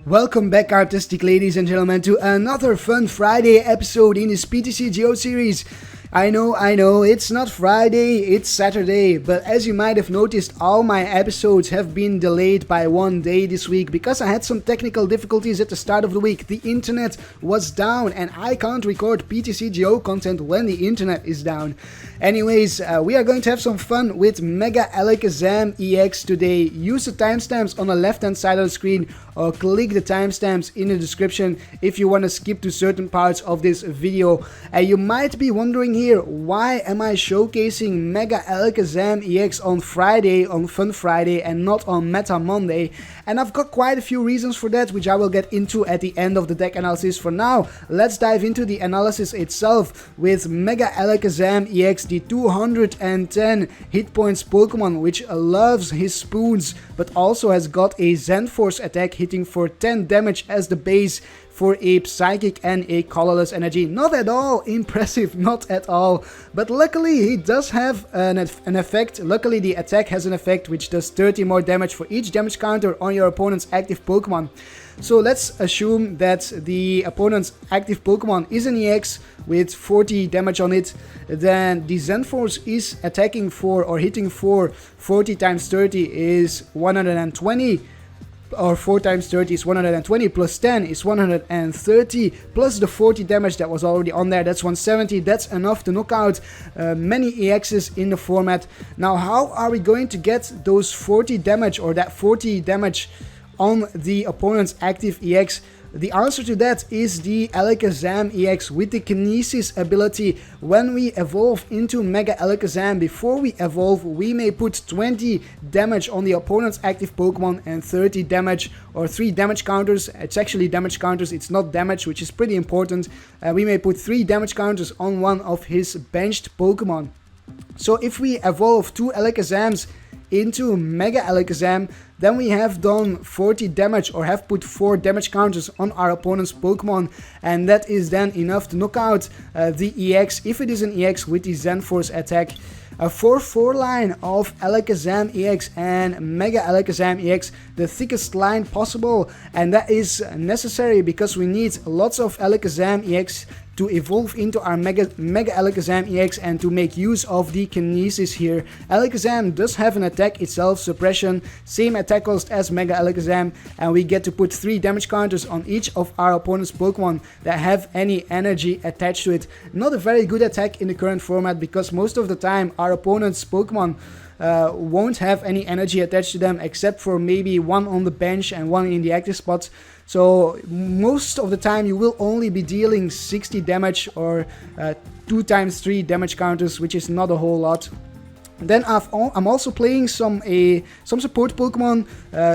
Welcome back, artistic ladies and gentlemen, to another fun Friday episode in this PTCGO series. I know, it's not Friday, it's Saturday, but as you might have noticed, all my episodes have been delayed by one day this week because I had some technical difficulties at the start of the week. The internet was down and I can't record PTCGO content when the internet is down. Anyways, we are going to have some fun with Mega Alakazam-EX today. Use the timestamps on the left hand side of the screen or click the timestamps in the description if you want to skip to certain parts of this video. And you might be wondering here, why am I showcasing Mega Alakazam-EX on Friday, on Fun Friday, and not on Meta Monday? And I've got quite a few reasons for that, which I will get into at the end of the deck analysis. For now, let's dive into the analysis itself with Mega Alakazam-EX, the 210 hit points Pokemon, which loves his spoons, but also has got a Zen Force attack hitting for 10 damage as the base for a Psychic and a Colorless energy. Not at all impressive, not at all. But luckily he does have an effect. Luckily the attack has an effect which does 30 more damage for each damage counter on your opponent's active Pokemon. So let's assume that the opponent's active Pokemon is an EX with 40 damage on it. Then the Zen Force is attacking for or hitting for 40 times 30 is 120. Or 4 times 30 is 120, plus 10 is 130, plus the 40 damage that was already on there, that's 170. That's enough to knock out many EXs in the format. Now, how are we going to get those 40 damage or that 40 damage on the opponent's active EX? The answer to that is the Alakazam-EX with the Kinesis ability. When we evolve into Mega Alakazam, before we evolve, we may put 20 damage on the opponent's active Pokemon and 30 damage or 3 damage counters. It's actually damage counters, it's not damage, which is pretty important. We may put 3 damage counters on one of his benched Pokemon. So if we evolve 2 Alakazams into Mega Alakazam, then we have done 40 damage or have put 4 damage counters on our opponent's Pokemon, and that is then enough to knock out the EX, if it is an EX with the Zen Force attack. A 4-4 line of Alakazam-EX and Mega Alakazam-EX, the thickest line possible, and that is necessary because we need lots of Alakazam-EX to evolve into our Mega Alakazam-EX and to make use of the Kinesis here. Alakazam does have an attack itself, suppression, same attack cost as Mega Alakazam, and we get to put 3 damage counters on each of our opponent's Pokemon that have any energy attached to it. Not a very good attack in the current format because most of the time our opponent's Pokemon won't have any energy attached to them except for maybe one on the bench and one in the active spot. So most of the time you will only be dealing 60 damage or 2 times 3 damage counters, which is not a whole lot. Then I'm also playing some support Pokemon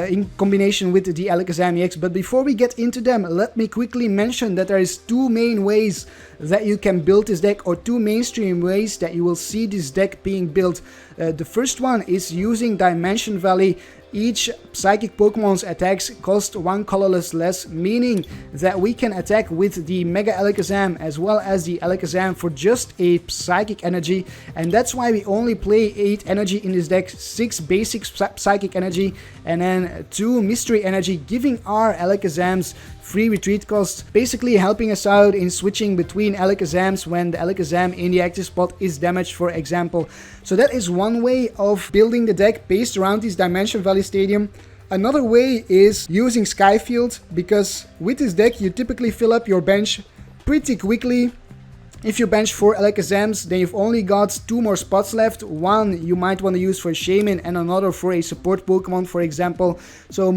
in combination with the Alakazam-EX. But before we get into them, let me quickly mention that there is 2 main ways that you can build this deck, or 2 mainstream ways that you will see this deck being built. The first one is using Dimension Valley. Each Psychic Pokemon's attacks cost 1 colorless less, meaning that we can attack with the Mega Alakazam as well as the Alakazam for just a Psychic energy, and that's why we only play 8 energy in this deck, 6 basic Psychic energy and then 2 Mystery energy, giving our Alakazams free retreat cost, basically helping us out in switching between Alakazams when the Alakazam in the active spot is damaged, for example. So that is one way of building the deck based around this Dimension Valley Stadium. Another way is using Skyfield, because with this deck you typically fill up your bench pretty quickly. If you bench 4 Alakazams, then you've only got 2 more spots left. One you might want to use for Shaymin and another for a support Pokemon, for example. So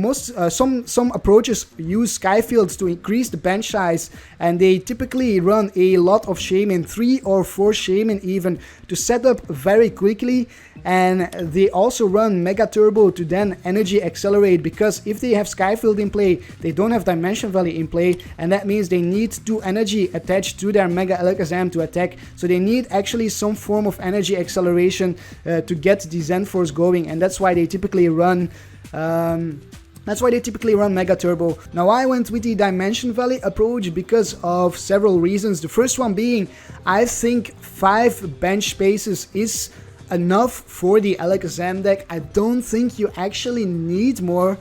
some approaches use Skyfields to increase the bench size, and they typically run a lot of Shaymin, 3 or 4 Shaymin even, to set up very quickly. And they also run Mega Turbo to then energy accelerate, because if they have Skyfield in play, they don't have Dimension Valley in play, and that means they need 2 energy attached to their Mega Alakazam to attack. So they need actually some form of energy acceleration to get the Zen Force going, and that's why they typically run Mega Turbo. Now I went with the Dimension Valley approach because of several reasons. The first one being, I think 5 bench spaces is enough for the Alakazam deck. I don't think you actually need more.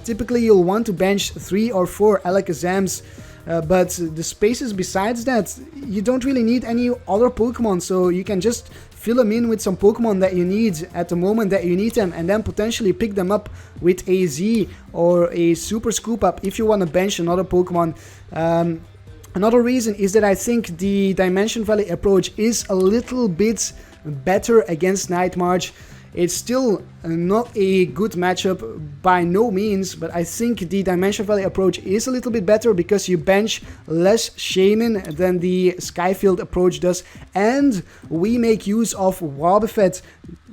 Typically you'll want to bench 3 or 4 Alakazams, but the spaces besides that, you don't really need any other Pokemon, so you can just fill them in with some Pokemon that you need at the moment that you need them, and then potentially pick them up with a Z or a Super Scoop Up if you want to bench another Pokemon. Another reason is that I think the Dimension Valley approach is a little bit better against Night March. It's still not a good matchup by no means, but I think the Dimension Valley approach is a little bit better because you bench less Shaymin than the Skyfield approach does, and we make use of Wobbuffet.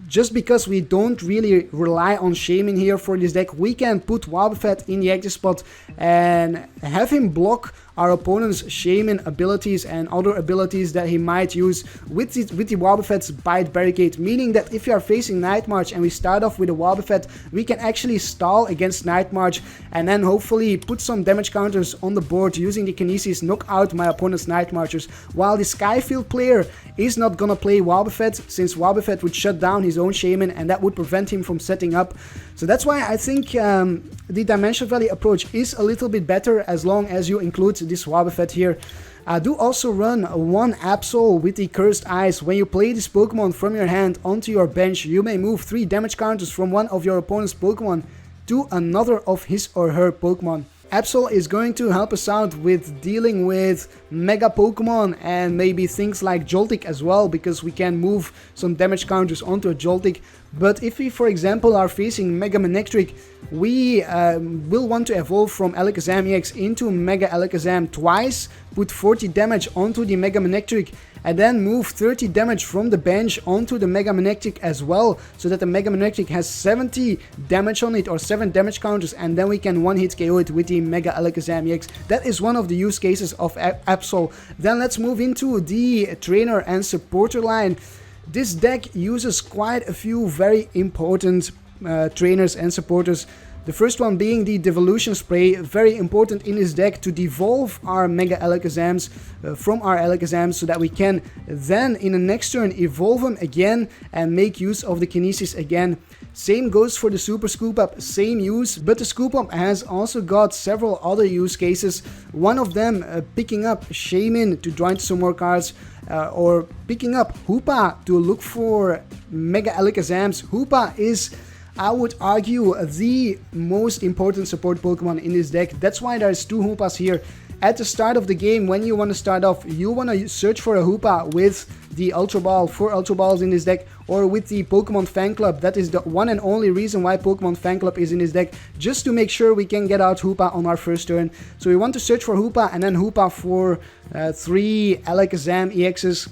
Just because we don't really rely on Shaymin here for this deck, we can put Wobbuffet in the active spot and have him block our opponent's Shaymin abilities and other abilities that he might use with the Wobbuffet's Bite Barricade, meaning that if you are facing Night March and we start off with a Wobbuffet, we can actually stall against Night March and then hopefully put some damage counters on the board using the Kinesis, knock out my opponent's Night Marchers, while the Skyfield player is not gonna play Wobbuffet, since Wobbuffet would shut down his own Shaymin and that would prevent him from setting up. So that's why I think the Dimension Valley approach is a little bit better as long as you include this Wobbuffet here. I do also run one Absol with the Cursed Eyes. When you play this Pokemon from your hand onto your bench, you may move 3 damage counters from one of your opponent's Pokemon to another of his or her Pokemon. Absol is going to help us out with dealing with Mega Pokemon and maybe things like Joltik as well, because we can move some damage counters onto a Joltik. But if we, for example, are facing Mega Manectric, we will want to evolve from Alakazam-EX into Mega Alakazam twice, put 40 damage onto the Mega Manectric, and then move 30 damage from the bench onto the Mega Manectric as well, so that the Mega Manectric has 70 damage on it, or 7 damage counters, and then we can one-hit KO it with the Mega Alakazam-EX. That is one of the use cases of Absol. Then let's move into the trainer and supporter line. This deck uses quite a few very important trainers and supporters. The first one being the Devolution Spray, very important in this deck to devolve our Mega Alakazams from our Alakazams, so that we can then in the next turn evolve them again and make use of the Kinesis again. Same goes for the Super Scoop Up, same use, but the Scoop Up has also got several other use cases. One of them picking up Shaymin to draw into some more cards, or picking up Hoopa to look for Mega Alakazams. Hoopa is, I would argue, the most important support Pokemon in this deck. That's why there's 2 Hoopas here. At the start of the game, when you want to start off, you want to search for a Hoopa with the Ultra Ball, 4 Ultra Balls in this deck, or with the Pokémon Fan Club. That is the one and only reason why Pokémon Fan Club is in this deck, just to make sure we can get out Hoopa on our first turn. So we want to search for Hoopa and then Hoopa for 3 Alakazam-EXs.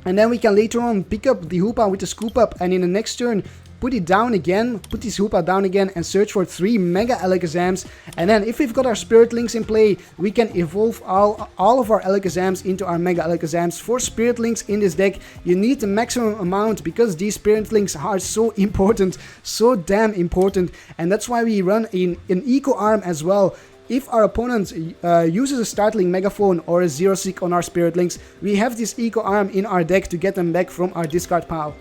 And then we can later on pick up the Hoopa with the Scoop Up, and in the next turn put it down again, put this Hoopa down again and search for 3 Mega Alakazams. And then if we've got our Spirit Links in play, we can evolve all of our Alakazams into our Mega Alakazams. For Spirit Links in this deck, you need the maximum amount because these Spirit Links are so important, so damn important. And that's why we run in an Eco Arm as well. If our opponent uses a Startling Megaphone or a Zero Seek on our Spirit Links, we have this Eco Arm in our deck to get them back from our discard pile.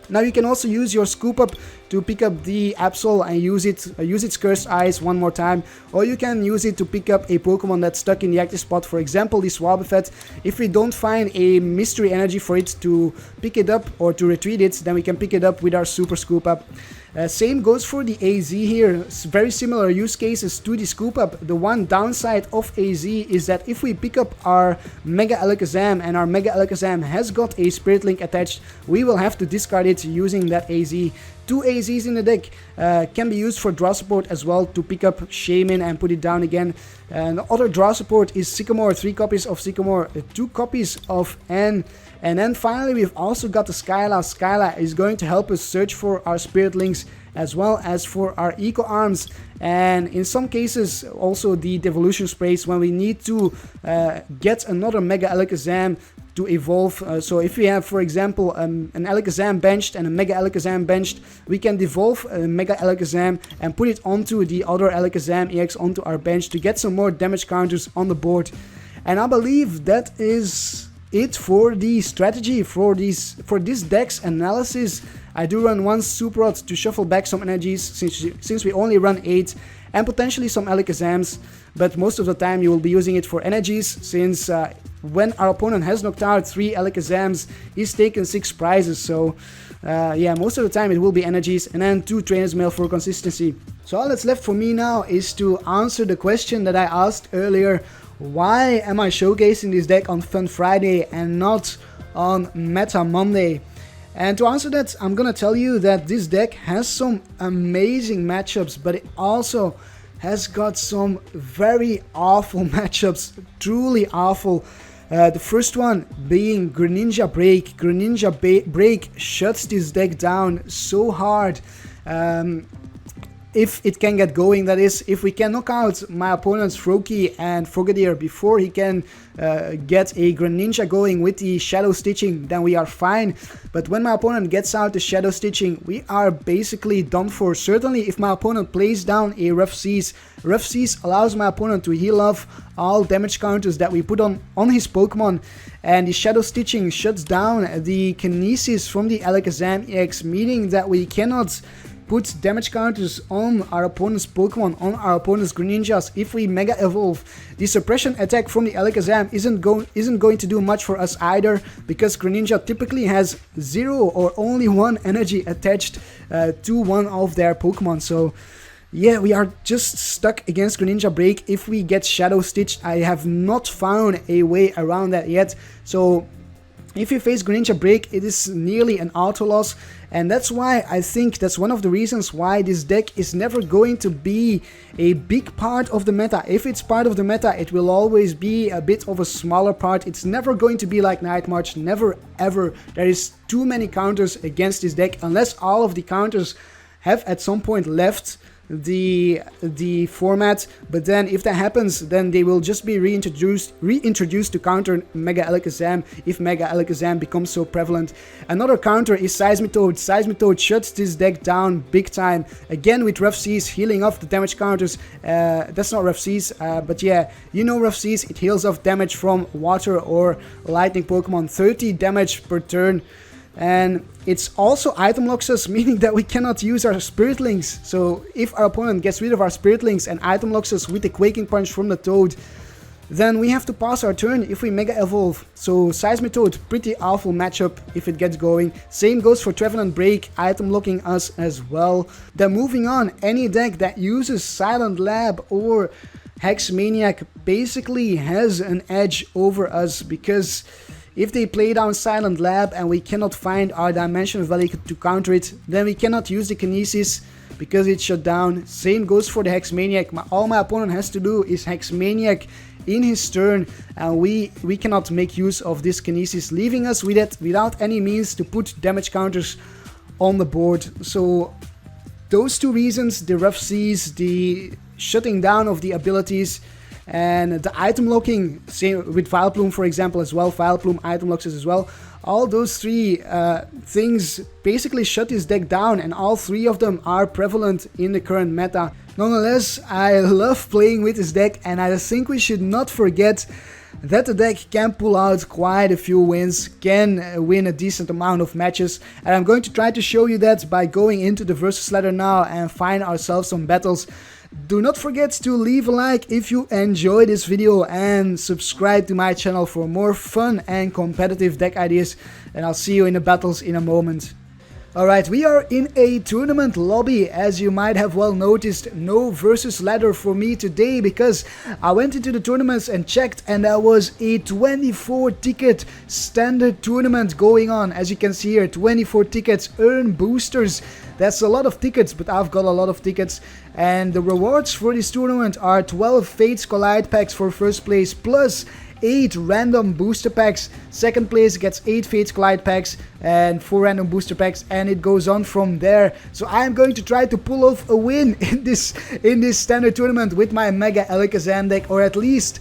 Now you can also use your Scoop Up to pick up the Absol and use its Cursed Eyes one more time, or you can use it to pick up a Pokemon that's stuck in the active spot, for example this Wobbuffet. If we don't find a mystery energy for it to pick it up or to retreat it, then we can pick it up with our Super Scoop Up. Same goes for the AZ here, very similar use cases to the Scoop Up. The one downside of AZ is that if we pick up our Mega Alakazam and our Mega Alakazam has got a Spirit Link attached, we will have to discard it using that AZ. 2 AZs in the deck can be used for draw support as well, to pick up Shaymin and put it down again. And the other draw support is Sycamore, 3 copies of Sycamore, 2 copies of N. And then finally we've also got the Skyla. Skyla is going to help us search for our Spirit Links as well as for our Eco Arms, and in some cases also the Devolution Sprays when we need to get another Mega Alakazam to evolve. So if we have, for example, an Alakazam benched and a Mega Alakazam benched, we can devolve a Mega Alakazam and put it onto the other Alakazam-EX onto our bench to get some more damage counters on the board. And I believe that is it for the strategy for this deck's analysis. I do run one Super Rod to shuffle back some energies since we only run 8, and potentially some Alakazams, but most of the time you will be using it for energies, since when our opponent has knocked out 3 Alakazams, he's taken 6 prizes, so yeah, most of the time it will be energies, and then 2 Trainers Mail for consistency. So all that's left for me now is to answer the question that I asked earlier: why am I showcasing this deck on Fun Friday and not on Meta Monday? And to answer that, I'm gonna tell you that this deck has some amazing matchups, but it also has got some very awful matchups, truly awful. The first one being Greninja Break. Greninja Break shuts this deck down so hard. If it can get going, that is, if we can knock out my opponent's Froakie and Frogadier before he can get a Greninja going with the Shadow Stitching, then we are fine. But when my opponent gets out the Shadow Stitching, we are basically done for. Certainly if my opponent plays down a Rough Seas, Rough Seas allows my opponent to heal off all damage counters that we put on his Pokemon, and the Shadow Stitching shuts down the Kinesis from the Alakazam-EX, meaning that we cannot put damage counters on our opponent's Pokemon, on our opponent's Greninjas. If we Mega Evolve, the suppression attack from the Alakazam isn't going to do much for us either, because Greninja typically has 0 or only 1 energy attached to one of their Pokemon. So yeah, we are just stuck against Greninja Break if we get Shadow Stitched. I have not found a way around that yet. So if you face Greninja Break, it is nearly an auto loss, and that's why I think that's one of the reasons why this deck is never going to be a big part of the meta. If it's part of the meta, it will always be a bit of a smaller part. It's never going to be like Night March, never ever. There is too many counters against this deck, unless all of the counters have at some point left the format, but then if that happens, then they will just be reintroduced to counter Mega Alakazam if Mega Alakazam becomes so prevalent. Another counter is Seismitoad. Seismitoad shuts this deck down big time, again with Rough Seas healing off the damage counters. That's not Rough Seas, but yeah, you know Rough Seas, it heals off damage from water or lightning Pokemon, 30 damage per turn. And it's also item locks us, meaning that we cannot use our Spiritlings. So if our opponent gets rid of our Spiritlings and item locks us with the Quaking Punch from the Toad, then we have to pass our turn if we Mega Evolve. So Seismitoad, pretty awful matchup if it gets going. Same goes for Trevenant Break, item locking us as well. Then moving on, any deck that uses Silent Lab or Hex Maniac basically has an edge over us, because if they play down Silent Lab and we cannot find our Dimension Valley to counter it, then we cannot use the Kinesis because it's shut down. Same goes for the Hex Maniac. All my opponent has to do is Hex Maniac in his turn, and we cannot make use of this Kinesis, leaving us with it without any means to put damage counters on the board. So those two reasons, the Rough Seas, the shutting down of the abilities, and the item locking, same with Vileplume for example as well, Vileplume item locks us as well. All those three things basically shut this deck down, and all three of them are prevalent in the current meta. Nonetheless, I love playing with this deck, and I think we should not forget that the deck can pull out quite a few wins, can win a decent amount of matches, and I'm going to try to show you that by going into the versus ladder now and find ourselves some battles. Do not forget to leave a like if you enjoyed this video, and subscribe to my channel for more fun and competitive deck ideas, and I'll see you in the battles in a moment. Alright, we are in a tournament lobby. As you might have well noticed, no versus ladder for me today, because I went into the tournaments and checked, and there was a 24 ticket standard tournament going on. As you can see here, 24 tickets, earn boosters. That's a lot of tickets, but I've got a lot of tickets. And the rewards for this tournament are 12 Fates Collide packs for first place, plus 8 random booster packs. Second place gets 8 Fates Collide packs and 4 random booster packs, and it goes on from there. So I'm going to try to pull off a win in this standard tournament with my Mega Alakazam deck, or at least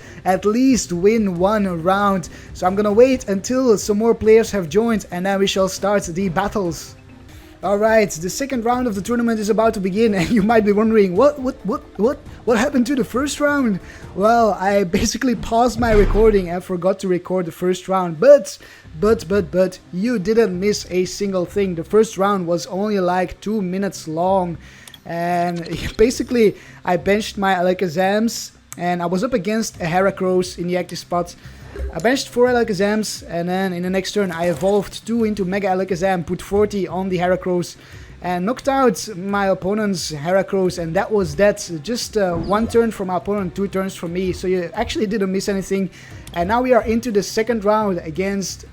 win one round. So I'm gonna wait until some more players have joined, and then we shall start the battles. Alright, the second round of the tournament is about to begin, and you might be wondering, what happened to the first round? Well, I basically paused my recording and forgot to record the first round, but you didn't miss a single thing. The first round was only like 2 minutes long, and basically I benched my Alakazams, and I was up against a Heracross in the active spot. I benched 4 Alakazams, and then in the next turn I evolved 2 into Mega Alakazam, put 40 on the Heracross, and knocked out my opponent's Heracross, and that was that. Just 1 turn from my opponent, 2 turns from me, so you actually didn't miss anything. And now we are into the second round against,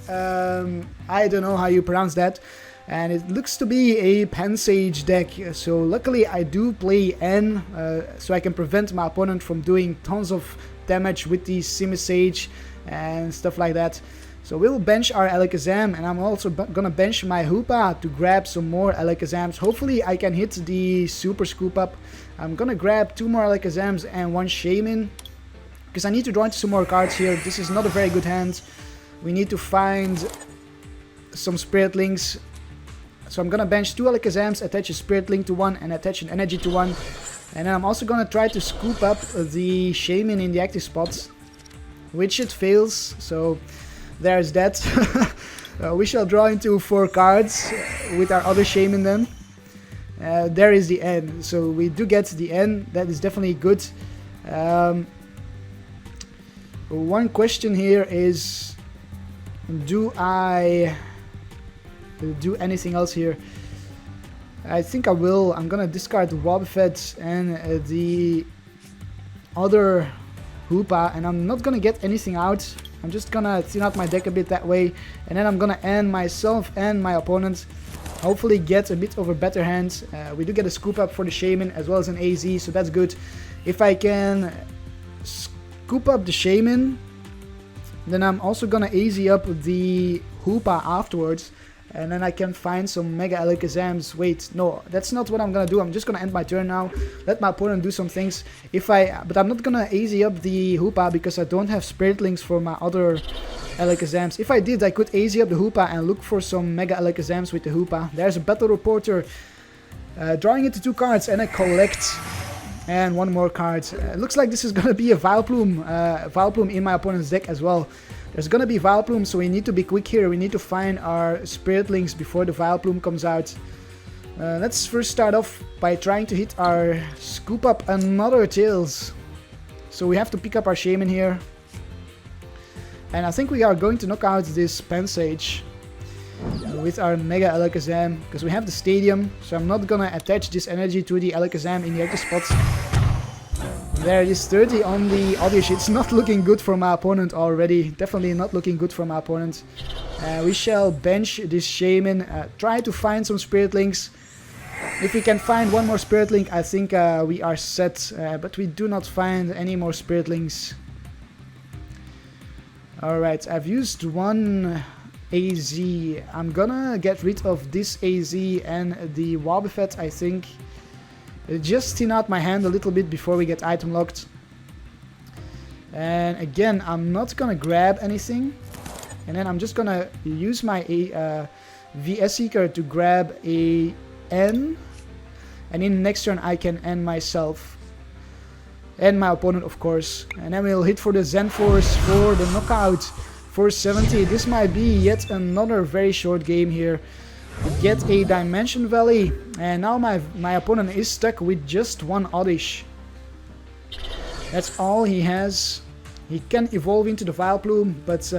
I don't know how you pronounce that, and it looks to be a Pansage deck. So luckily I do play N, so I can prevent my opponent from doing tons of damage with the Simisage and stuff like that. So we'll bench our Alakazam, and I'm also gonna bench my Hoopa to grab some more Alakazams. Hopefully I can hit the Super Scoop Up. I'm gonna grab 2 more Alakazams and 1 Shaymin, because I need to draw into some more cards here. This is not a very good hand. We need to find some Spiritlings. So I'm gonna bench 2 Alakazams, attach a Spiritling to 1 and attach an Energy to 1. And then I'm also gonna try to scoop up the Shaymin in the active spots, which it fails, so there's that. We shall draw into 4 cards with our other Shaymin then. There is the N, so we do get the N, that is definitely good. One question here is, do I do anything else here? I think I will. I'm gonna discard the Wobbuffet and the other Hoopa, and I'm not gonna get anything out. I'm just gonna thin out my deck a bit that way, and then I'm gonna end myself and my opponent. Hopefully get a bit of a better hand. We do get a scoop up for the Shaymin as well as an AZ, so that's good. If I can scoop up the Shaymin, then I'm also gonna AZ up the Hoopa afterwards. And then I can find some Mega Alakazams. Wait, no, that's not what I'm gonna do. I'm just gonna end my turn now, let my opponent do some things. But I'm not gonna AZ up the Hoopa because I don't have Spiritlings for my other Alakazams. If I did, I could AZ up the Hoopa and look for some Mega Alakazams with the Hoopa. There's a Battle Reporter, drawing into 2 cards, and I collect. And 1 more card. It looks like this is gonna be a Vileplume in my opponent's deck as well. There's gonna be Vileplume, so we need to be quick here. We need to find our Spiritlings before the Vileplume comes out. Let's first start off by trying to hit our Scoop Up another Tails. So we have to pick up our Shaymin here. And I think we are going to knock out this Pansage with our Mega Alakazam, because we have the Stadium, so I'm not gonna attach this energy to the Alakazam in the active spots. There it is, 30 on the Oddish. It's not looking good for my opponent already. Definitely not looking good for my opponent. We shall bench this Shaymin, try to find some Spiritlings. If we can find 1 more Spiritling, I think we are set, but we do not find any more Spiritlings. Alright, I've used 1 AZ. I'm gonna get rid of this AZ and the Wobbuffet, I think. Just thin out my hand a little bit before we get item locked. And again, I'm not gonna grab anything. And then I'm just gonna use my VS Seeker to grab a N. And in the next turn I can end myself. And my opponent, of course. And then we'll hit for the Zen Force for the knockout for 70. This might be yet another very short game here. We get a Dimension Valley, and now my opponent is stuck with just 1 Oddish. That's all he has. He can evolve into the Vileplume, but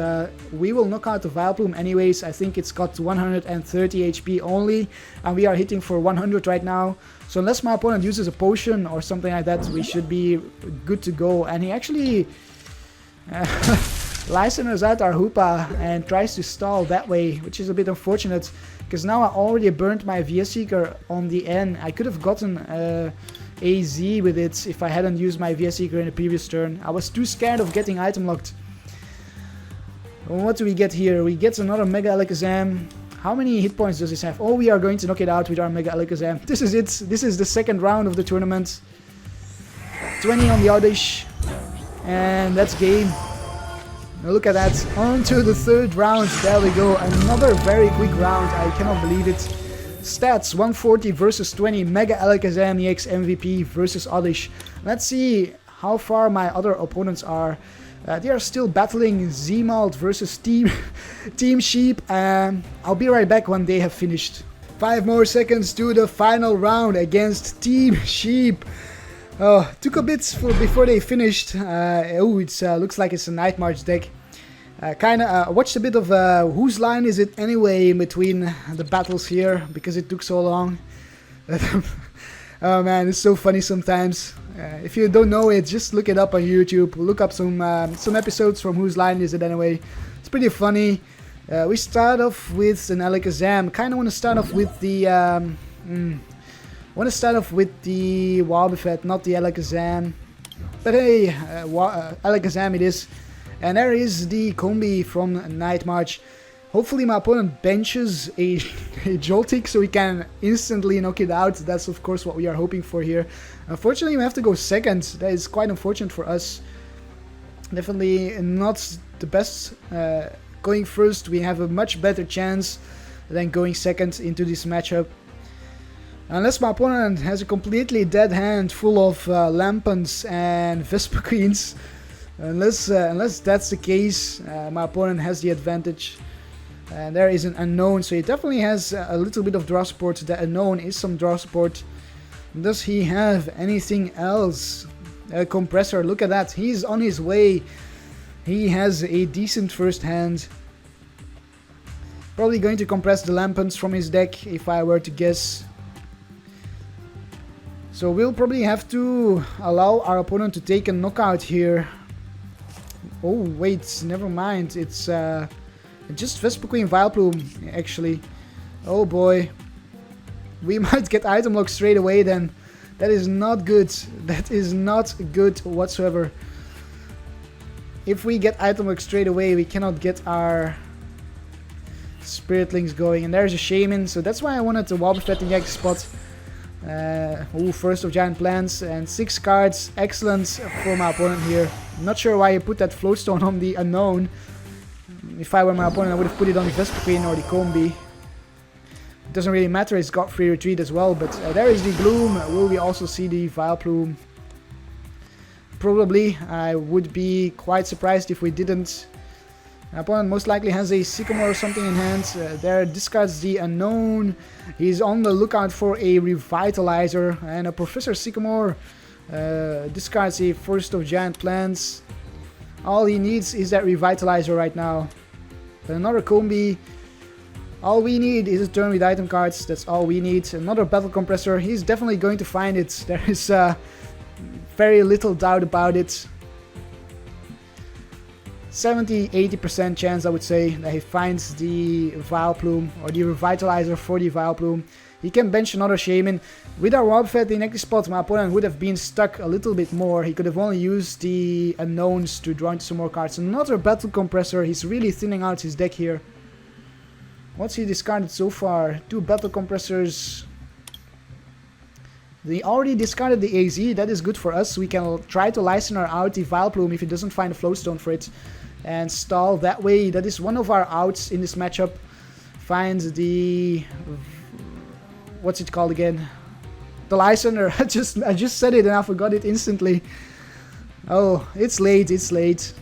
we will knock out the Vileplume anyways. I think it's got 130 HP only, and we are hitting for 100 right now. So unless my opponent uses a potion or something like that, we should be good to go. And he actually Lysandres out our Hoopa and tries to stall that way, which is a bit unfortunate, because now I already burned my VS Seeker on the N. I could have gotten AZ with it if I hadn't used my VS Seeker in the previous turn. I was too scared of getting item locked. What do we get here? We get another Mega Alakazam. How many hit points does this have? Oh, we are going to knock it out with our Mega Alakazam. This is it. This is the second round of the tournament. 20 on the Oddish. And that's game. Look at that. On to the third round. There we go. Another very quick round. I cannot believe it. Stats 140 versus 20. Mega Alakazam-EX MVP versus Oddish. Let's see how far my other opponents are. They are still battling Z-Malt versus Team Sheep. I'll be right back when they have finished. 5 more seconds to the final round against Team Sheep. Oh, took a bit before they finished. It looks like it's a Night March deck. Watched a bit of whose line is it anyway in between the battles here, because it took so long. Oh man, it's so funny sometimes. If you don't know it, just look it up on YouTube. Look up some episodes from Whose Line Is It Anyway. It's pretty funny. We start off with an Alakazam. Kind of want to start off with the Wobbuffet, not the Alakazam. But hey, Alakazam it is. And there is the Combi from Night March. Hopefully my opponent benches a Joltik so we can instantly knock it out. That's of course what we are hoping for here. Unfortunately we have to go second. That is quite unfortunate for us. Definitely not the best. Going first we have a much better chance than going second into this matchup. Unless my opponent has a completely dead hand full of Lampons and Vespiquens. Unless that's the case, my opponent has the advantage. And there is an unknown, so he definitely has a little bit of draw support. The unknown is some draw support. Does he have anything else? A compressor, look at that. He's on his way. He has a decent first hand. Probably going to compress the Lampons from his deck, if I were to guess. So we'll probably have to allow our opponent to take a knockout here. Oh wait, never mind. It's just Vespiquen Vileplume, actually. Oh boy. We might get item lock straight away then. That is not good. That is not good whatsoever. If we get item lock straight away, we cannot get our Spiritlings going. And there's a Shaymin, so that's why I wanted the Wobbuffet in the X spot. First of Giant Plants and 6 cards. Excellent for my opponent here. I'm not sure why he put that Floatstone on the unknown. If I were my opponent, I would have put it on the Vespiquen or the Combi. It doesn't really matter, it's got free retreat as well, but there is the Gloom. Will we also see the Vileplume? Probably. I would be quite surprised if we didn't. My opponent most likely has a Sycamore or something in hand. There discards the unknown. He's on the lookout for a Revitalizer, and a Professor Sycamore discards a First of Giant Plants. All he needs is that Revitalizer right now. Another Combi. All we need is a turn with item cards. That's all we need. Another Battle Compressor. He's definitely going to find it. There is very little doubt about it. 70-80% chance, I would say, that he finds the Vileplume or the Revitalizer for the Vileplume. He can bench another Shaymin. With our Wobbuffet in next spot, my opponent would have been stuck a little bit more. He could have only used the unknowns to draw into some more cards. Another Battle Compressor. He's really thinning out his deck here. What's he discarded so far? 2 Battle Compressors. They already discarded the AZ. That is good for us. We can try to Lysandre out the Vileplume if he doesn't find a Floatstone for it. And stall that way. That is one of our outs in this matchup. Find the... what's it called again? The Lysandre. I just said it and I forgot it instantly. Oh, it's late, it's late.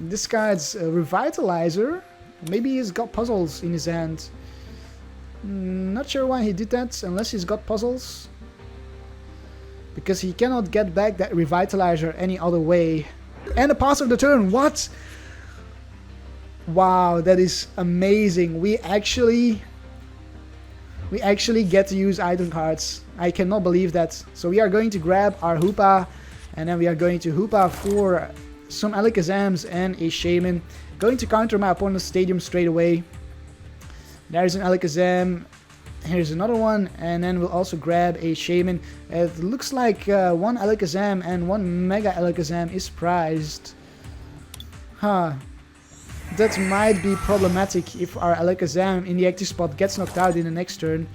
Discards a Revitalizer. Maybe he's got puzzles in his hand. Not sure why he did that, unless he's got puzzles. Because he cannot get back that Revitalizer any other way. And a pass of the turn, what? Wow, that is amazing. We actually get to use item cards. I cannot believe that. So we are going to grab our Hoopa, and then we are going to Hoopa for some Alakazams and a Shaymin. Going to counter my opponent's Stadium straight away. There's an Alakazam. Here's another one, and then we'll also grab a Shaymin. It looks like 1 Alakazam and 1 Mega Alakazam is prized. Huh. That might be problematic if our Alakazam in the active spot gets knocked out in the next turn.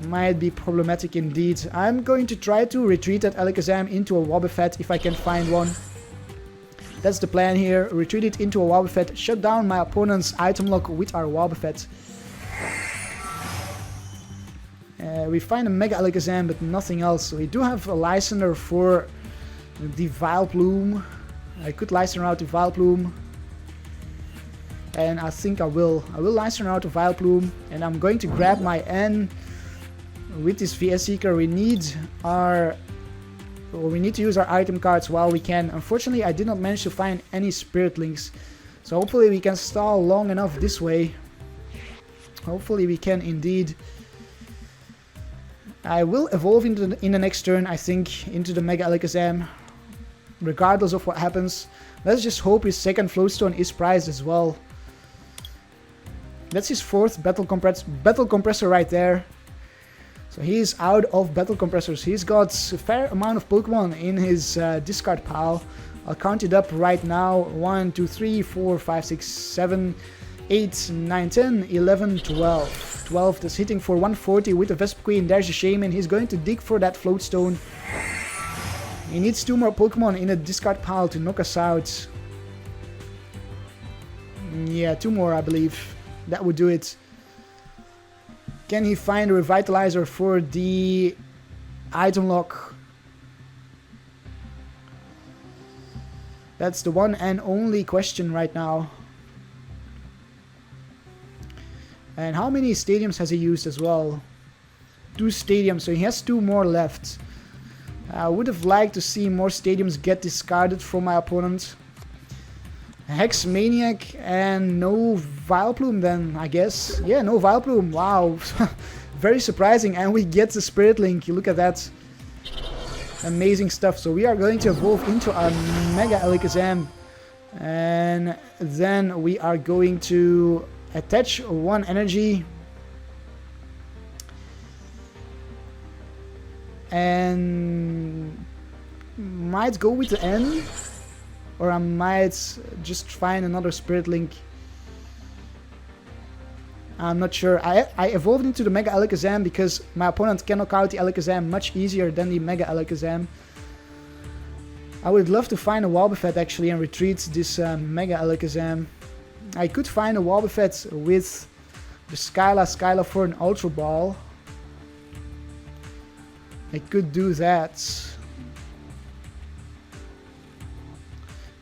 Might be problematic indeed. I'm going to try to retreat that Alakazam into a Wobbuffet if I can find one. That's the plan here. Retreat it into a Wobbuffet. Shut down my opponent's item lock with our Wobbuffet. We find a Mega Alakazam, but nothing else. So we do have a Lysandre for the Vileplume. I could Lysandre out the Vileplume. And I think I will. I will Lysandre out the Vileplume. And I'm going to grab my N. With this VS Seeker, we need to use our item cards while we can. Unfortunately, I did not manage to find any Spirit Links. So hopefully we can stall long enough this way. Hopefully we can indeed. I will evolve in the next turn, I think, into the Mega Alakazam. Regardless of what happens. Let's just hope his second Floatstone is prized as well. That's his fourth Battle Compressor right there. So he's out of Battle Compressors. He's got a fair amount of Pokemon in his discard pile. I'll count it up right now. 1, 2, 3, 4, 5, 6, 7, 8, 9, 10, 11, 12. 12 that's hitting for 140 with the Vespiquen. There's a Shaymin. He's going to dig for that Floatstone. He needs 2 more Pokemon in a discard pile to knock us out. Yeah, 2 more I believe. That would do it. Can he find a Revitalizer for the item lock? That's the one and only question right now. And how many stadiums has he used as well? 2 stadiums, so he has 2 more left. I would have liked to see more stadiums get discarded from my opponent. Hex Maniac and no Vileplume then, I guess. Yeah, no Vileplume. Wow. Very surprising. And we get the Spirit Link. You look at that. Amazing stuff. So we are going to evolve into our Mega Alakazam. And then we are going to attach 1 energy. And might go with the N. Or I might just find another Spirit Link. I'm not sure. I evolved into the Mega Alakazam because my opponent can knock out the Alakazam much easier than the Mega Alakazam. I would love to find a Wobbuffet actually and retreat this Mega Alakazam. I could find a Wobbuffet with the Skyla for an Ultra Ball. I could do that.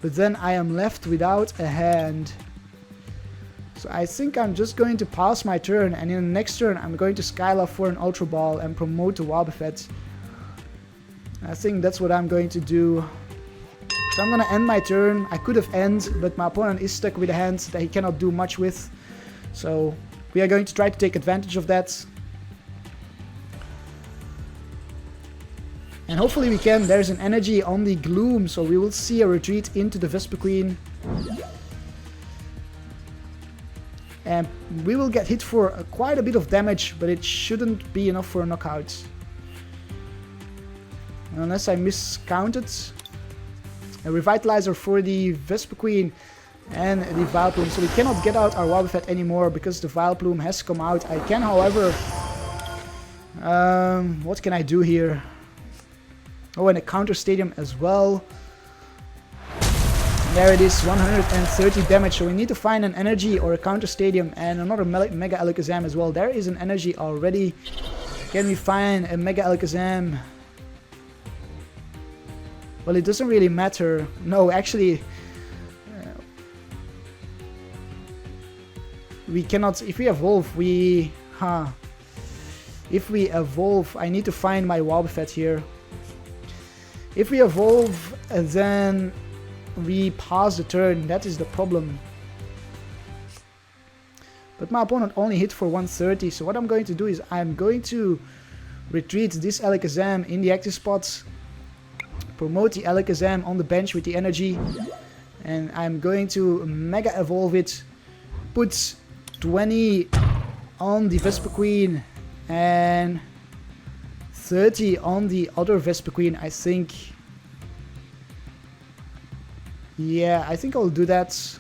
But then I am left without a hand. So I think I'm just going to pass my turn, and in the next turn I'm going to Skyla for an Ultra Ball and promote the Wobbuffet. I think that's what I'm going to do. So I'm going to end my turn. I could have ended, but my opponent is stuck with a hand that he cannot do much with. So we are going to try to take advantage of that. And hopefully we can. There's an energy on the Gloom, so we will see a retreat into the Vespiquen. And we will get hit for quite a bit of damage, but it shouldn't be enough for a knockout. Unless I miscounted. A Revitalizer for the Vespiquen and the Vileplume. So we cannot get out our Wobbuffet anymore because the Vileplume has come out. I can, however... what can I do here? Oh, and a counter stadium as well. There it is, 130 damage. So we need to find an energy or a counter stadium and another Mega Alakazam as well. There is an energy already. Can we find a Mega Alakazam? Well, it doesn't really matter. No, actually, we cannot. If we evolve, if we evolve, I need to find my Wobbuffet here. If we evolve, then we pass the turn. That is the problem. But my opponent only hit for 130. So what I'm going to do is I'm going to retreat this Alakazam in the active spots. Promote the Alakazam on the bench with the energy. And I'm going to Mega Evolve it. Put 20 on the Vespiquen. And 30 on the other Vespiquen, I think. Yeah, I think I'll do that.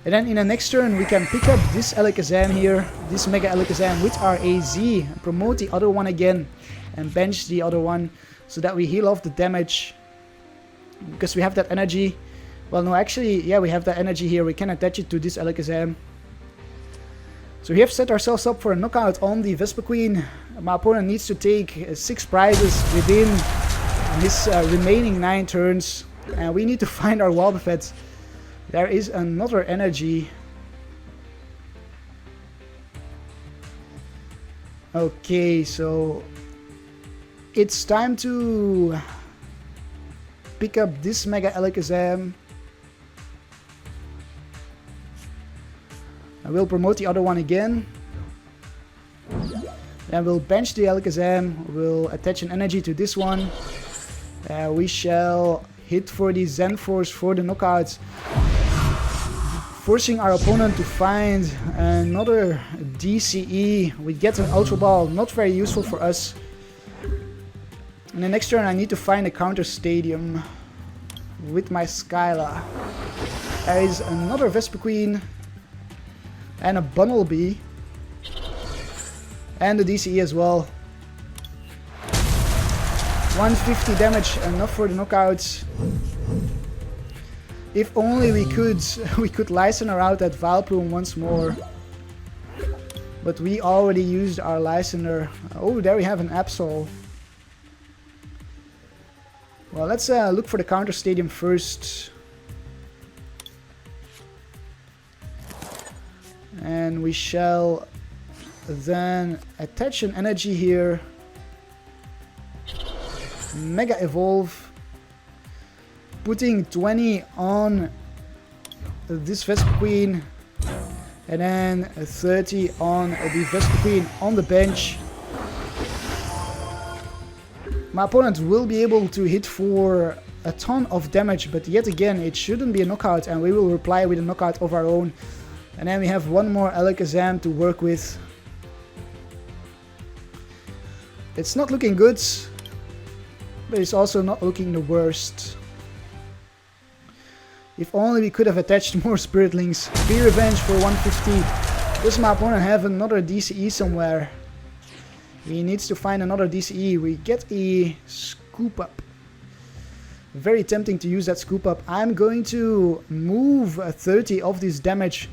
And then in the next turn we can pick up this Alakazam here, this Mega Alakazam with our AZ, promote the other one again and bench the other one so that we heal off the damage. Because we have that energy. Well, no, actually, yeah, we have that energy here. We can attach it to this Alakazam. So we have set ourselves up for a knockout on the Vespiquen. My opponent needs to take 6 prizes within his remaining 9 turns. And we need to find our Wobbuffet. There is another energy. Okay, so it's time to pick up this Mega Alakazam. I will promote the other one again. Then we'll bench the Alakazam. We'll attach an energy to this one. We shall hit for the Zen Force for the knockouts, forcing our opponent to find another DCE. We get an Ultra Ball, not very useful for us. And the next turn I need to find a counter stadium with my Skyla. There is another Vespiquen and a Bunnelby. And the DCE as well. 150 damage, enough for the knockouts. If only we could Lysandre out that Vileplume once more. But we already used our Lysandre. Oh, there we have an Absol. Well, let's look for the counter stadium first. And we shall then attach an energy here. Mega Evolve. Putting 20 on this Vespiquen. And then 30 on the Vespiquen on the bench. My opponent will be able to hit for a ton of damage, but yet again it shouldn't be a knockout, and we will reply with a knockout of our own. And then we have one more Alakazam to work with. It's not looking good, but it's also not looking the worst. If only we could have attached more Spiritlings. Be Revenge for 150. Does my opponent have another DCE somewhere? He needs to find another DCE. We get a Scoop Up. Very tempting to use that Scoop Up. I'm going to move 30 of this damage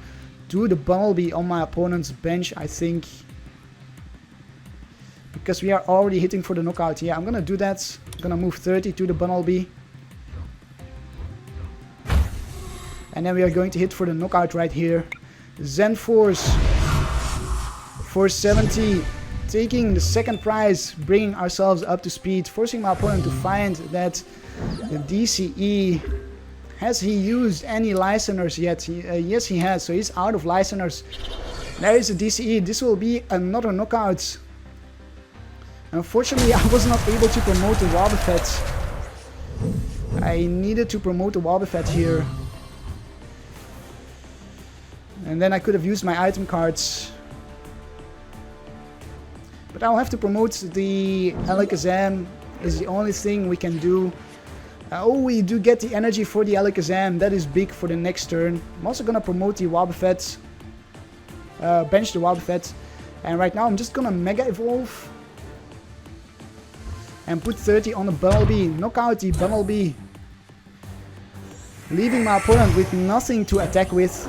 to the Bunnelby on my opponent's bench, I think. Because we are already hitting for the knockout. Yeah, I'm gonna do that. I'm gonna move 30 to the Bunnelby. And then we are going to hit for the knockout right here. Zen Force for 70. Taking the second prize, bringing ourselves up to speed, forcing my opponent to find that the DCE. Has he used any Lysandres yet? Yes, he has, so he's out of Lysandres. There is a DCE. This will be another knockout. Unfortunately, I was not able to promote the Wobbuffet. I needed to promote the Wobbuffet here. And then I could have used my item cards. But I'll have to promote the Alakazam, is the only thing we can do. Oh, we do get the energy for the Alakazam, that is big for the next turn. I'm also gonna promote the Wobbuffet, bench the Wobbuffet. And right now I'm just gonna Mega Evolve. And put 30 on the Bunnelby, knock out the Bunnelby. Leaving my opponent with nothing to attack with.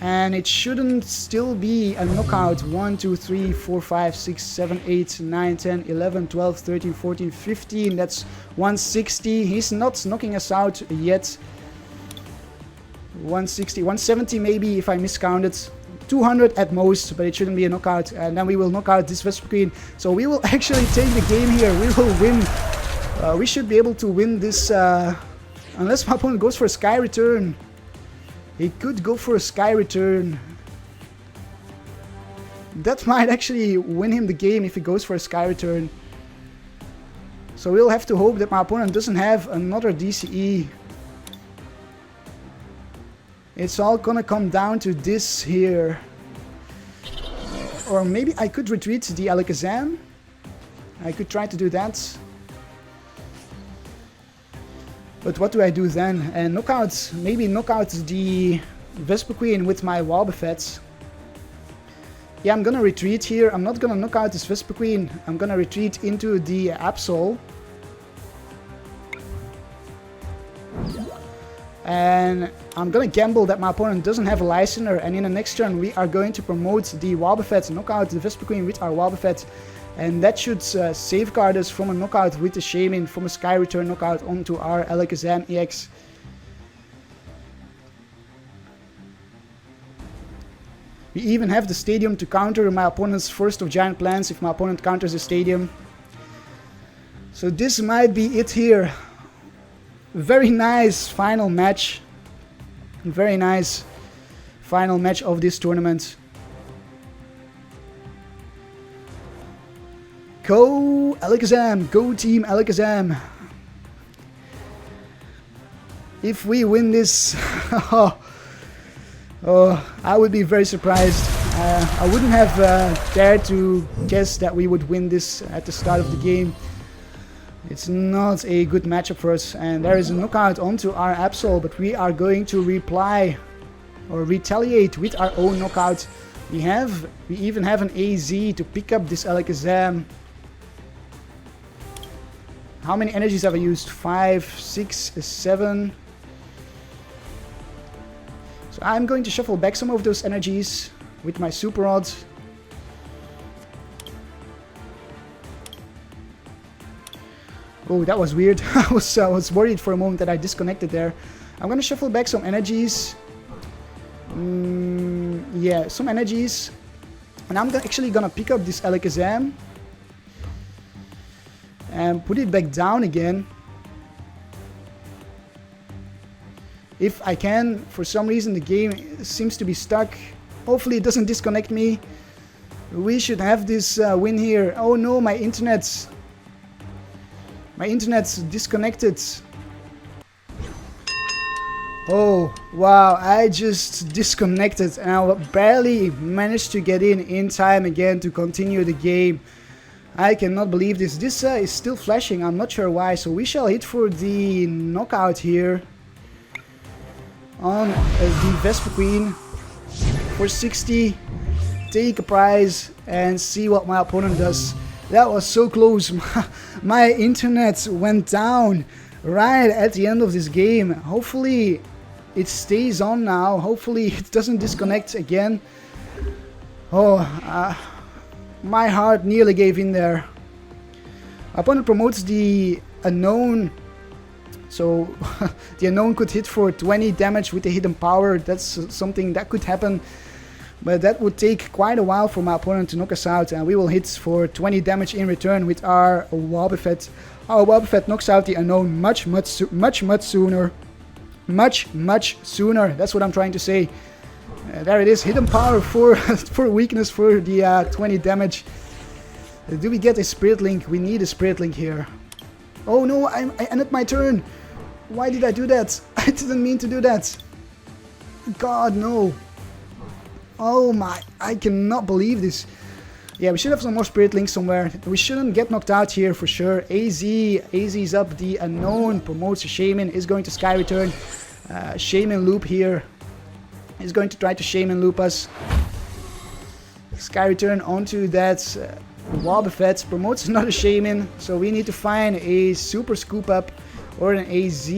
And it shouldn't still be a knockout. 1, 2, 3, 4, 5, 6, 7, 8, 9, 10, 11, 12, 13, 14, 15. That's 160. He's not knocking us out yet. 160, 170 maybe if I miscounted. 200 at most, but it shouldn't be a knockout. And then we will knock out this Vespiquen. So we will actually take the game here. We will win. We should be able to win this, unless my opponent goes for a Sky Return. He could go for a Sky Return. That might actually win him the game if he goes for a Sky Return. So we'll have to hope that my opponent doesn't have another DCE. It's all gonna come down to this here. Or maybe I could retreat the Alakazam. I could try to do that. But what do I do then? And knockouts, maybe knock out the Vespiquen with my Wobbuffet. Yeah, I'm gonna retreat here. I'm not gonna knock out this Vespiquen. I'm gonna retreat into the Absol. and I'm gonna gamble that my opponent doesn't have a Lysandre, and in the next turn we are going to promote the Wobbuffet, knock out the Vespiquen with our Wobbuffet, and that should safeguard us from a knockout with the Shaymin, from a Sky Return knockout onto our Alakazam-EX. We even have the Stadium to counter my opponent's Forest of Giant Plants if my opponent counters the Stadium. So this might be it here. Very nice final match. Very nice final match of this tournament. Go Alakazam! Go Team Alakazam! If we win this, I would be very surprised. I wouldn't have dared to guess that we would win this at the start of the game. It's not a good matchup for us, and there is a knockout onto our Absol, but we are going to reply or retaliate with our own knockout. We even have an AZ to pick up this Alakazam. How many energies have I used? 5, 6, 7. So I'm going to shuffle back some of those energies with my Super Rod. Oh, that was weird. I was worried for a moment that I disconnected there. I'm gonna shuffle back some energies. Yeah, some energies. And I'm actually gonna pick up this Alakazam and put it back down again. If I can. For some reason the game seems to be stuck. Hopefully it doesn't disconnect me. We should have this win here. Oh no, my internet's disconnected. Oh wow, I just disconnected and I barely managed to get in time again to continue the game. I cannot believe this. This is still flashing, I'm not sure why, so we shall hit for the knockout here on the Vespiquen for 60, take a prize and see what my opponent does. That was so close. My internet went down right at the end of this game. Hopefully it stays on now. Hopefully it doesn't disconnect again. Oh, my heart nearly gave in there. Opponent promotes the unknown. So the unknown could hit for 20 damage with the hidden power. That's something that could happen. But that would take quite a while for my opponent to knock us out, and we will hit for 20 damage in return with our Wobbuffet. Our Wobbuffet knocks out the unknown much sooner. Much sooner. That's what I'm trying to say. There it is, hidden power for for weakness for the 20 damage. Do we get a Spirit Link? We need a Spirit Link here. Oh no, I ended my turn. Why did I do that? I didn't mean to do that. God, no. Oh my, I cannot believe this. Yeah, we should have some more Spirit Links somewhere. We shouldn't get knocked out here for sure. AZ is up, the unknown promotes Shaymin, is going to Sky Return. Shaymin loop here. Is going to try to Shaymin loop us. Sky Return onto that Wobbuffet, promotes another Shaymin. So we need to find a Super Scoop Up or an AZ.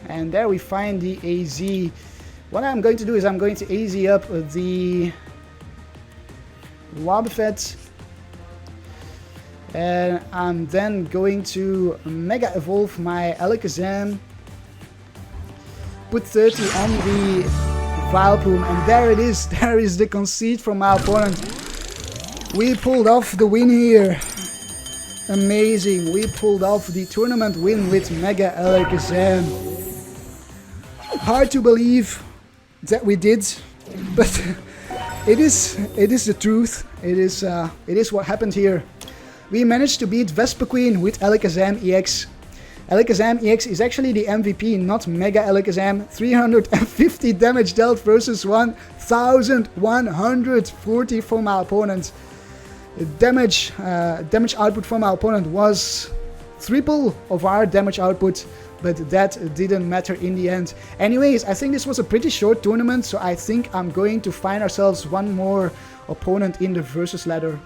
And there we find the AZ. What I'm going to do is I'm going to AZ up the Wobbuffet, and I'm then going to Mega Evolve my Alakazam, put 30 on the Vileplume, and there it is. There is the concede from my opponent. We pulled off the win here. Amazing. We pulled off the tournament win with Mega Alakazam. Hard to believe that we did, but it is the truth. It is what happened here. We managed to beat Vespiquen with Alakazam-EX. Alakazam-EX is actually the MVP, not Mega Alakazam. 350 damage dealt versus 1140 from my opponent. The damage output from our opponent was triple of our damage output, but that didn't matter in the end. Anyways, I think this was a pretty short tournament, so I think I'm going to find ourselves one more opponent in the versus ladder.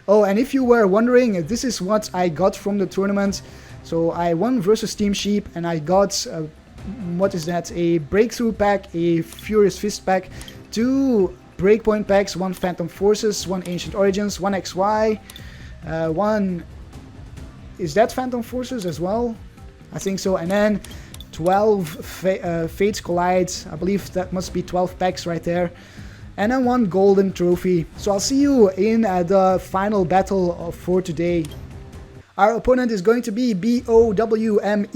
Oh, and if you were wondering, this is what I got from the tournament. So I won versus Team Sheep, and I got what is that? A Breakthrough pack, a Furious Fist pack, 2 Breakpoint packs, 1 Phantom Forces, 1 Ancient Origins, 1 XY, 1... Is that Phantom Forces as well? I think so. And then 12 Fates Collide. I believe that must be 12 packs right there. And then 1 golden trophy. So I'll see you in the final battle for today. Our opponent is going to be BOWMEN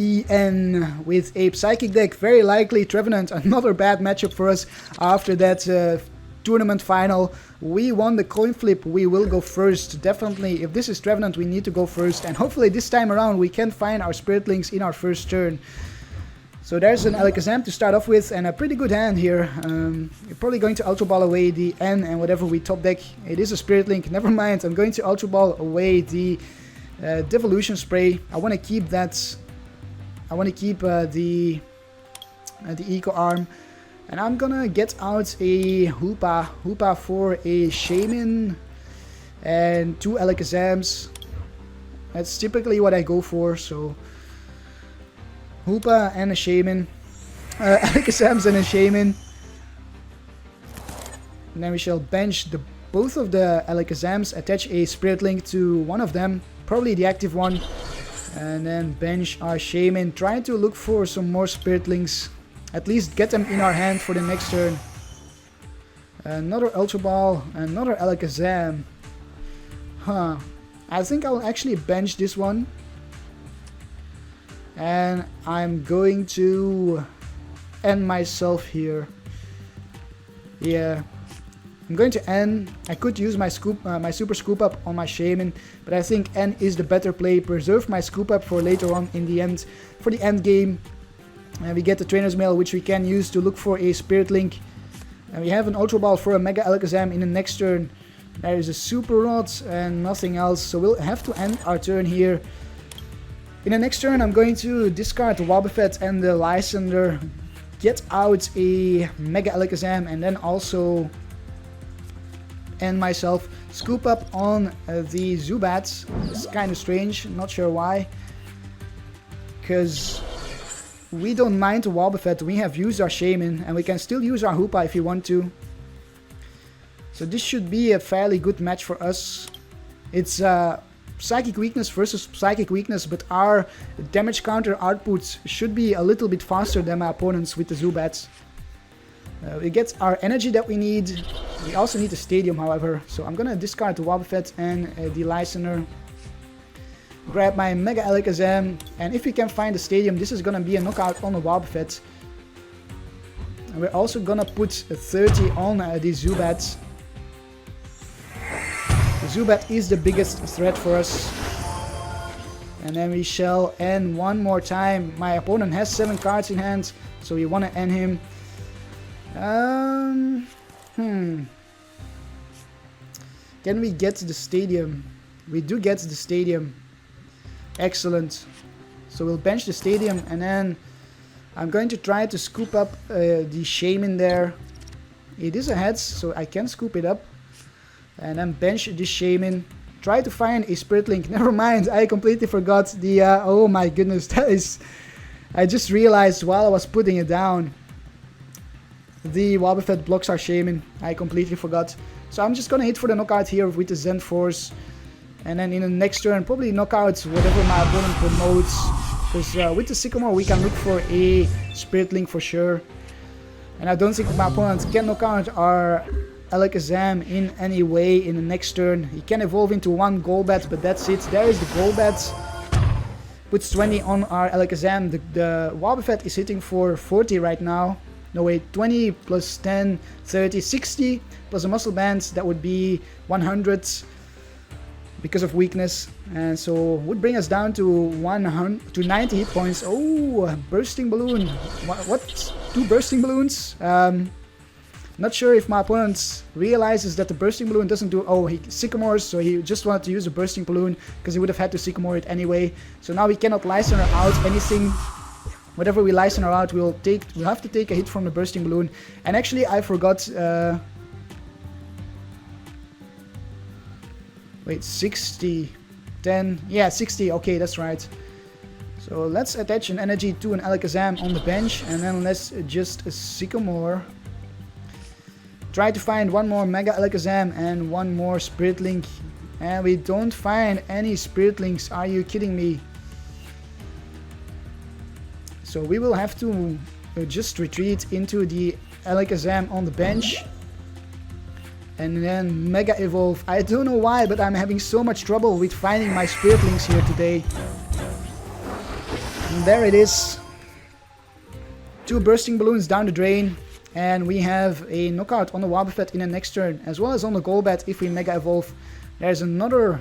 with a Psychic deck. Very likely Trevenant. Another bad matchup for us after that tournament final. We won the coin flip. We will go first. Definitely, if this is Trevenant, we need to go first. And hopefully this time around we can find our Spiritlings in our first turn. So there's an Alakazam to start off with, and a pretty good hand here. You're probably going to Ultra Ball away the N and whatever we top deck. It is a Spirit Link. Never mind. I'm going to Ultra Ball away the Devolution Spray. I want to keep that. I want to keep the Eco Arm. And I'm gonna get out a Hoopa for a Shaymin and 2 Alakazams. That's typically what I go for, so Hoopa and a Shaymin, Alakazams and a Shaymin. And then we shall bench both of the Alakazams, attach a Spirit Link to one of them, probably the active one, and then bench our Shaymin, trying to look for some more Spirit Links. At least get them in our hand for the next turn. Another Ultra Ball, another Alakazam. Huh. I think I'll actually bench this one. And I'm going to end myself here. Yeah. I'm going to end. I could use my Super Scoop Up on my Shaymin, but I think N is the better play. Preserve my Scoop Up for later on in the end, for the end game. And we get the Trainers Mail, which we can use to look for a Spirit Link. And we have an Ultra Ball for a Mega Alakazam in the next turn. There is a Super Rod and nothing else, so we'll have to end our turn here. In the next turn I'm going to discard the Wobbuffet and the Lysandre, get out a Mega Alakazam, and then also end myself. Scoop up on the Zubat. It's kind of strange, not sure why. Because we don't mind the Wobbuffet, we have used our Shaymin, and we can still use our Hoopa if we want to. So this should be a fairly good match for us. It's Psychic Weakness versus Psychic Weakness, but our damage counter output should be a little bit faster than my opponents with the Zubats. We get our energy that we need. We also need a Stadium, however, so I'm gonna discard the Wobbuffet and the Lysandre. Grab my Mega Alakazam, and if we can find the Stadium, this is gonna be a knockout on the Wobbuffet. And we're also gonna put a 30 on the Zubat. The Zubat is the biggest threat for us. And then we shall end one more time. My opponent has 7 cards in hand, so we wanna end him. Can we get the Stadium? We do get the Stadium. Excellent. So we'll bench the Stadium, and then I'm going to try to scoop up the Shaymin there. It is a heads, so I can scoop it up. And then bench the Shaymin. Try to find a Spirit Link. Never mind, I completely forgot the... oh my goodness, that is... I just realized while I was putting it down. The Wobbuffet blocks our Shaymin. I completely forgot. So I'm just gonna hit for the knockout here with the Zen Force. And then in the next turn, probably knock out whatever my opponent promotes. Because with the Sycamore, we can look for a Spirit Link for sure. And I don't think my opponent can knock out our Alakazam in any way in the next turn. He can evolve into 1 Golbat, but that's it. There is the Golbat. Puts 20 on our Alakazam. The Wobbuffet is hitting for 40 right now. No wait, 20 plus 10, 30, 60 plus a Muscle Band. That would be 100. Because of weakness, and so would bring us down to 90 hit points. Oh, bursting balloon! What? 2 bursting balloons? Not sure if my opponent realizes that the bursting balloon doesn't do. Oh, he Sycamores, so he just wanted to use a bursting balloon because he would have had to Sycamore it anyway. So now we cannot Lysandre out anything. Whatever we Lysandre out, we'll have to take a hit from the bursting balloon. And actually, I forgot. Wait, 60, 10, yeah, 60, okay, that's right. So let's attach an energy to an Alakazam on the bench, and then let's just Sycamore. Try to find one more Mega Alakazam and one more Spirit Link. And we don't find any Spirit Links. Are you kidding me? So we will have to just retreat into the Alakazam on the bench. And then Mega Evolve. I don't know why, but I'm having so much trouble with finding my Spirit Links here today. And there it is. 2 bursting balloons down the drain. And we have a knockout on the Wobbuffet in the next turn, as well as on the Golbat if we Mega Evolve. There's another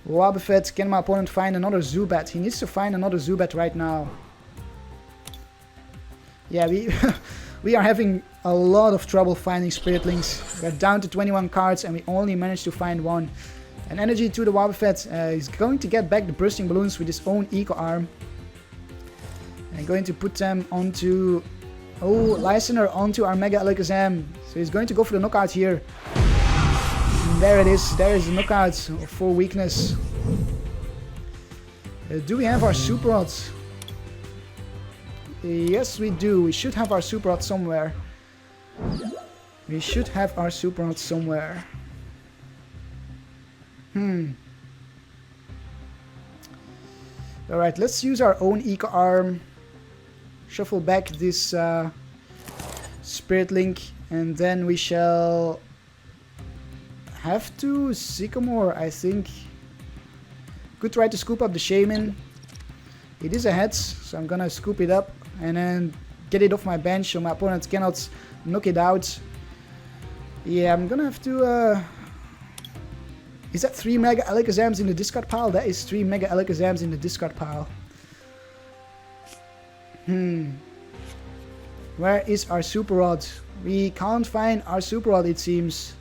Wobbuffet. Can my opponent find another Zubat? He needs to find another Zubat right now. Yeah, we are having a lot of trouble finding Spirit Links. We're down to 21 cards and we only managed to find one. And energy to the Wobbuffet. He's going to get back the bursting balloons with his own Eco Arm. And going to put them onto... Oh, Lysandre onto our Mega Alakazam. So he's going to go for the knockout here. And there it is. There is the knockout for weakness. Do we have our Super Rods? Yes, we do. We should have our Super Rod somewhere. We should have our Super Rod somewhere. Alright, let's use our own Eco Arm. Shuffle back this Spirit Link. And then we shall have to Sycamore, I think. Could try to scoop up the Shaymin. It is a heads, so I'm gonna scoop it up and then get it off my bench so my opponent cannot knock it out. Yeah, I'm gonna have to... Is that 3 Mega Alakazams in the discard pile? That is 3 Mega Alakazams in the discard pile. Where is our Super Rod? We can't find our Super Rod, it seems.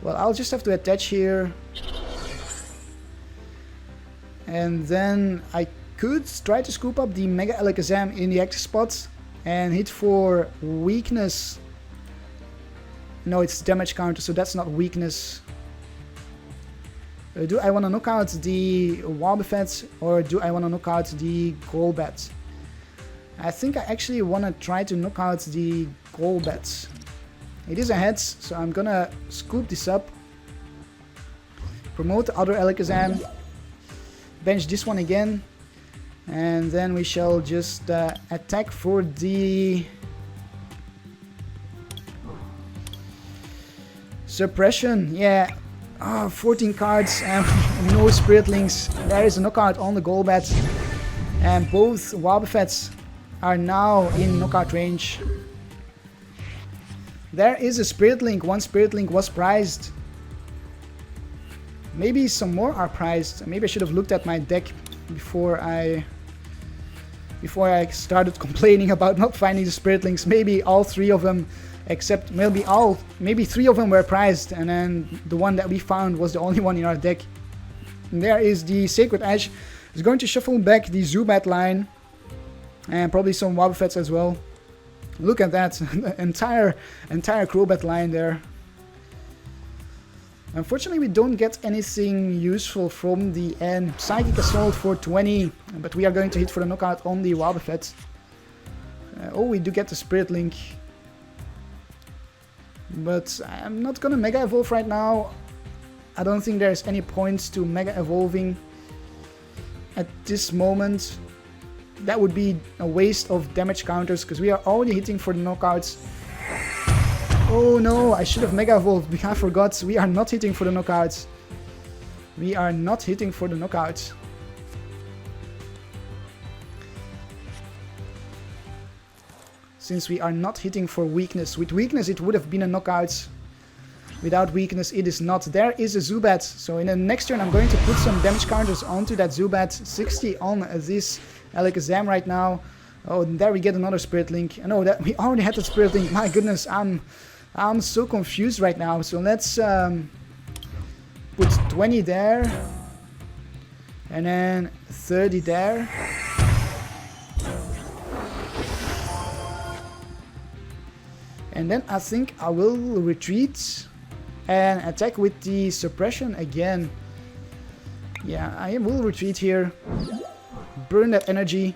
Well, I'll just have to attach here. And then I could try to scoop up the Mega Alakazam in the active spot and hit for weakness. No, it's damage counter, so that's not weakness. Do I want to knock out the Wobbuffet or do I want to knock out the Golbat? I think I actually want to try to knock out the Golbat. It is a heads, so I'm gonna scoop this up. Promote the other Alakazam. Bench this one again. And then we shall just attack for the suppression. Yeah, 14 cards and no Spirit Links. There is a knockout on the Golbat. And both Wobbuffets are now in knockout range. There is a Spirit Link. One Spirit Link was prized. Maybe some more are prized. Maybe I should have looked at my deck before I started complaining about not finding the Spirit Links. Maybe all 3 of them, except maybe 3 of them were prized, and then the one that we found was the only one in our deck. And there is the Sacred Edge. It's going to shuffle back the Zubat line and probably some Wobbuffets as well. Look at that, entire Crobat line there. Unfortunately, we don't get anything useful from the end. Psychic Assault for 20, but we are going to hit for the knockout on the Wobbuffet. Oh, we do get the Spirit Link. But I'm not gonna Mega Evolve right now. I don't think there's any points to Mega Evolving at this moment. That would be a waste of damage counters because we are already hitting for the knockouts. Oh no, I should have Mega Evolved. I forgot. We are not hitting for the knockouts. We are not hitting for the knockouts. Since we are not hitting for weakness. With weakness it would have been a knockout. Without weakness it is not. There is a Zubat. So in the next turn I'm going to put some damage counters onto that Zubat. 60 on this Alakazam right now. Oh, and there we get another Spirit Link. No, that we already had the Spirit Link. My goodness, I'm so confused right now. So let's put 20 there. And then 30 there. And then I think I will retreat and attack with the suppression again. Yeah, I will retreat here. burn that energy.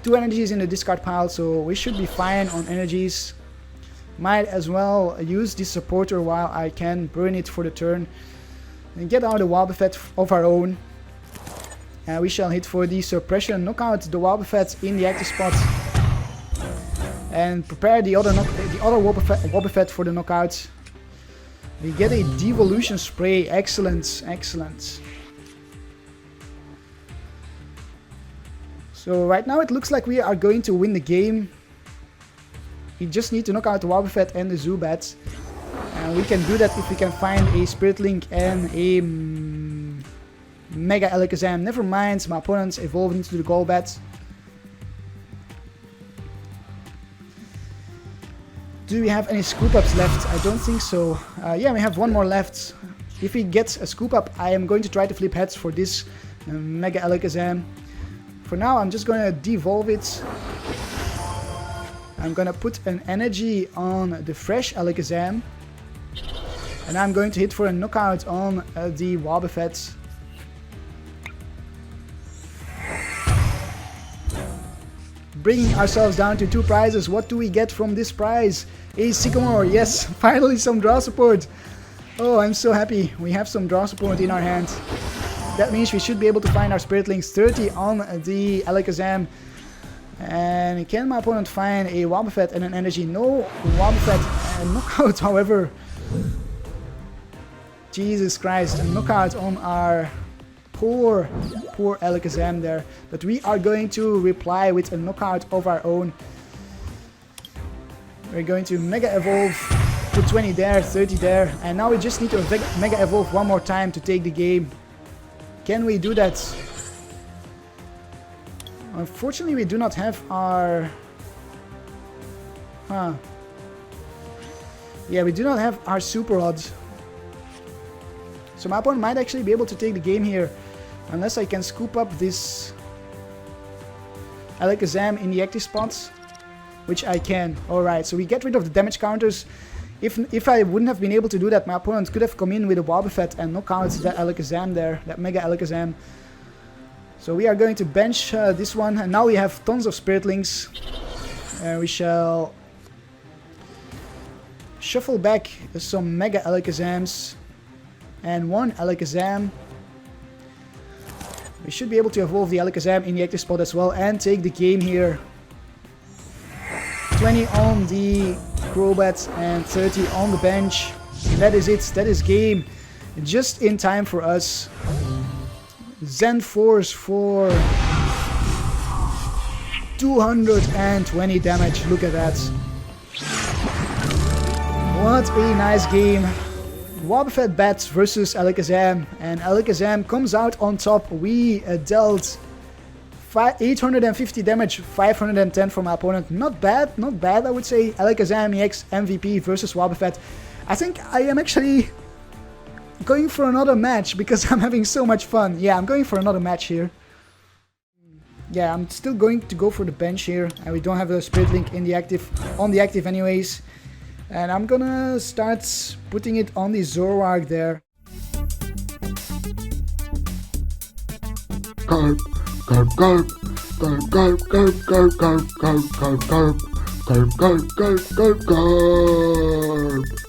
2 energies in the discard pile, so we should be fine on energies. Might as well use this supporter while I can burn it for the turn. And get out the Wobbuffet of our own. And we shall hit for the suppression, knock out the Wobbuffet in the active spot. And prepare the other Wobbuffet for the knockout. We get a Devolution Spray, excellent, excellent. So right now it looks like we are going to win the game. We just need to knock out the Wobbuffet and the Zubat. And we can do that if we can find a Spirit Link and a Mega Alakazam. Never mind, my opponent's evolved into the Golbat. Do we have any Scoop Ups left? I don't think so. Yeah, we have one more left. If we get a Scoop Up, I am going to try to flip heads for this Mega Alakazam. For now, I'm just going to devolve it. I'm going to put an energy on the fresh Alakazam. And I'm going to hit for a knockout on the Wobbuffet. Bringing ourselves down to 2 prizes. What do we get from this prize? A Sycamore. Yes, finally some draw support. Oh, I'm so happy. We have some draw support in our hand. That means we should be able to find our Spirit Links. 30 on the Alakazam. And can my opponent find a Wobbuffet and an energy? No Wobbuffet and knockout, however. Jesus Christ, a knockout on our poor Alakazam there. But we are going to reply with a knockout of our own. We're going to Mega Evolve, put 20 there, 30 there. And now we just need to Mega Evolve one more time to take the game. Can we do that? Unfortunately, we do not have our... Yeah, we do not have our Super Rod. So my opponent might actually be able to take the game here. Unless I can scoop up this Alakazam in the active spots. Which I can. Alright, so we get rid of the damage counters. If I wouldn't have been able to do that, my opponent could have come in with a Wobbuffet and knock out that Alakazam there. That Mega Alakazam. So we are going to bench this one. And now we have tons of Spirit Links. We shall shuffle back some Mega Alakazams. And one Alakazam. We should be able to evolve the Alakazam in the active spot as well and take the game here. 20 on the Crobat and 30 on the bench. That is it, that is game. Just in time for us. Zen Force for 220 damage, look at that. What a nice game. Wobbuffet Bats versus Alakazam, and Alakazam comes out on top. We dealt 850 damage, 510 from my opponent. Not bad I would say. Alakazam-EX MVP versus Wobbuffet. I think I am actually going for another match because I'm having so much fun. Yeah, I'm going for another match here. Yeah, I'm still going to go for the bench here, and we don't have a Spirit Link in the on the active anyways. And I'm gonna start putting it on the Zoroark there. Karp, Karp, Karp, Karp, Karp, Karp, Karp, Karp, Karp, Karp, Karp, Karp, Karp, Karp, Karp, Karp.